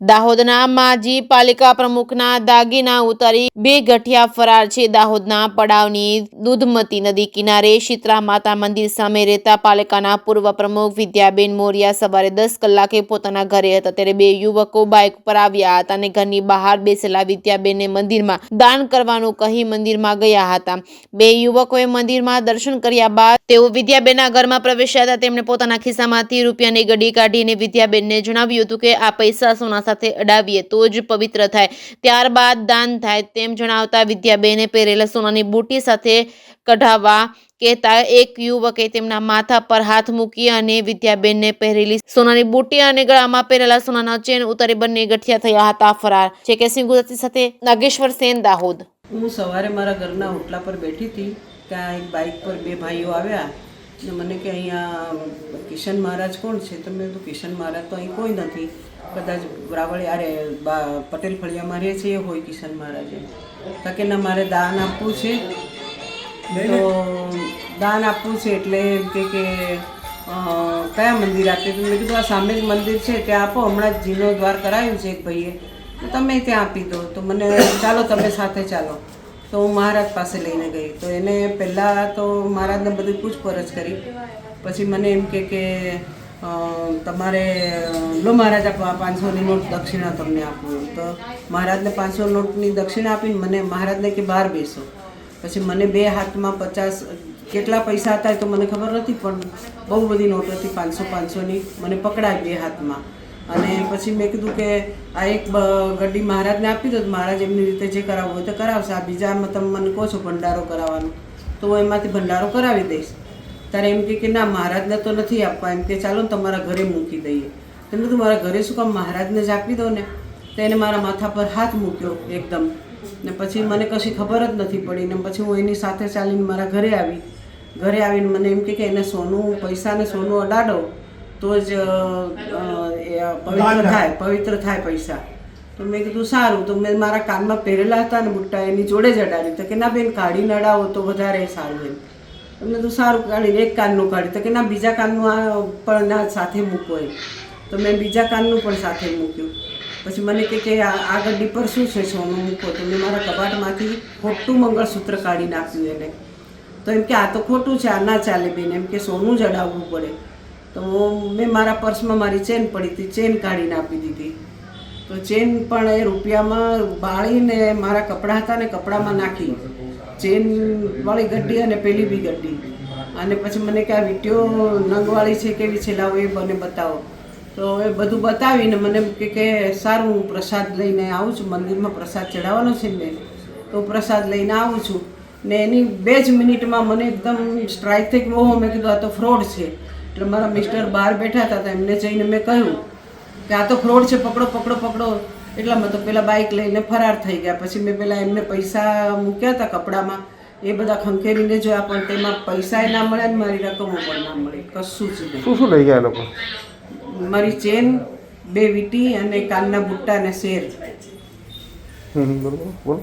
દાહોદના માજી પાલિકા પ્રમુખના દાગીના ઉતારી બે ગઠિયા ફરાર છે। દાહોદના પડાવની દૂધમતી નદી કિનારે શીતળા માતા મંદિર સામે રહેતા પાલિકાના પૂર્વ પ્રમુખ વિદ્યાબેન મોરિયા સવારે 10 કલાકે પોતાના ઘરે હતા ત્યારે બે યુવકો બાઇક પર આવ્યા હતા અને ઘરની બહાર બેસેલા વિદ્યાબેનને મંદિરમાં દાન કરવાનું કહી મંદિરમાં ગયા હતા। બે યુવકોએ મંદિરમાં દર્શન કર્યા બાદ તેઓ વિદ્યાબેનના ઘરમાં પ્રવેશ્યા હતા। તેમણે પોતાના ખિસ્સામાંથી રૂપિયાની ગડી કાઢીને વિદ્યાબેનને જણાવ્યું હતું કે આ પૈસા સોના સાથે અડાવીએ તો જ પવિત્ર થાય, ત્યારબાદ દાન થાય તેમ જણાવતા વિદ્યાબેને પહેરેલા સોનાની બુટ્ટી સાથે કઢાવવા કહેતા એક યુવકે તેમના માથા પર હાથ મૂકી અને વિદ્યાબેનને પહેરેલી સોનાની બુટ્ટી અને ગળામાં પહેરેલા સોનાના ચેન ઉતારી બંને ગઠિયા થયા હતા ફરાર છે। કેસિંગ ગુજરાતી સાથે નાગેશ્વર સેન, દાહોદ। હું સવારે મારા ઘરના ઓટલા પર બેઠી હતી ત્યાં એક બાઇક પર બે ભાઈઓ આવ્યા ને મને કે અહીંયા કિશન મહારાજ કોણ છે? તો મેં કીધું કિશન મહારાજ તો અહીં કોઈ નથી, કદાચ રાવળી અરે પટેલ ફળિયામાં રહે છે એ હોય કિશન મહારાજે। તો કે ના, મારે દાન આપવું છે, તો દાન આપવું છે એટલે એમ કે કયા મંદિર આપીએ? તો મેં કીધું આ સામે જ મંદિર છે ત્યાં આપો, હમણાં જ જીર્ણોદ્ધાર કરાવ્યું છે એક ભાઈએ, તો તમે ત્યાં આપી દો। તો મને ચાલો તમે સાથે ચાલો, તો હું મહારાજ પાસે લઈને ગઈ। તો એને પહેલાં તો મહારાજને બધી પૂછપરછ કરી, પછી મને એમ કે તમારે લો મહારાજ આ 500ની નોટ દક્ષિણા તમને આપું। તો મહારાજને 500 નોટની દક્ષિણા આપીને મને મહારાજને કે બહાર બેસો। પછી મને બે હાથમાં 50 કેટલા પૈસા હતા તો મને ખબર નથી, પણ બહુ બધી નોટ હતી 500ની, મને પકડાય બે હાથમાં। અને પછી મેં કીધું કે આ એક ગड्डी મહારાજને આપી દો, મહારાજ એમની રીતે જે કરાવવું હોય તો કરાવશે, આ બીજામાં તમે મને કહો છો ભંડારો કરાવવાનો તો હું એમાંથી ભંડારો કરાવી દઈશ। ત્યારે એમ કે ના, મહારાજને તો નથી આપવા, એમ કે ચાલો ને તમારા ઘરે મૂકી દઈએ। તો મેં કીધું મારા ઘરે શું કામ, મહારાજને જ આપી દો ને। તો એને મારા માથા પર હાથ મૂક્યો એકદમ, ને પછી મને કશી ખબર જ નથી પડી ને પછી હું એની સાથે ચાલીને મારા ઘરે આવી। ઘરે આવીને મને એમ કે એને સોનું, પૈસાને સોનું અડાડો તો જ પવિત્ર થાય પૈસા। તો મેં કીધું સારું। તો મેં મારા કાનમાં પહેરેલા હતા ને બુટ્ટા એની જોડે જ અડાડી। તો કે ના બેન, કાઢીને અડાવો તો વધારે સારું એમ। તો મેં કીધું સારું, કાઢીને એક કાનનું કાઢ્યું। તો કે ના, બીજા કાનનું આ પણ ના સાથે મૂકો એમ। તો મેં બીજા કાનનું પણ સાથે મૂક્યું। પછી મને કે આ ગड्डी પર શું છે સોનું મૂકો? તો મેં મારા કબાટમાંથી ખોટું મંગળસૂત્ર કાઢી નાખ્યું એને। તો એમ કે આ તો ખોટું છે, આ ના ચાલે બેન, એમ કે સોનું જ અડાવવું પડે। તો મેં મારા પર્સમાં મારી ચેન પડી હતી, ચેન કાઢીને આપી દીધી। તો ચેન પણ એ રૂપિયામાં બાળીને મારા કપડાં હતા ને કપડામાં નાખી, ચેનવાળી ગड्डी અને પેલી બી ગड्डी। અને પછી મને કે આ વીંટીઓ નંગવાળી છે કેવી છે, લાવો એ મને બતાવો। તો એ બધું બતાવીને મને કે સારું, હું પ્રસાદ લઈને આવું છું, મંદિરમાં પ્રસાદ ચડાવવાનો છે ને, તો પ્રસાદ લઈને આવું છું। ને એની 2 જ મિનિટમાં મને એકદમ સ્ટ્રાઇક થઈ ગયો। મેં કીધું આ તો ફ્રોડ છે। એટલે મારા મિસ્ટર બહાર બેઠા હતા, એમને જઈને મેં કહ્યું કે આ તો ફ્રોડ છે, પકડો પકડો પકડો। એટલામાં તો પેલા બાઇક લઈને ફરાર થઈ ગયા। પછી મેં પેલા એમને પૈસા મૂક્યા હતા કપડામાં, એ બધા ખંખેરીને જોયા, પણ તેમાં પૈસાય ના મળ્યા ને મારી રકમો પણ ના મળી, કશું જ નહીં। શું લઈ ગયા લોકો? મારી ચેન, 2 વીંટી અને કાનના બુટ્ટા અને શેર। બરોબર, બોલો।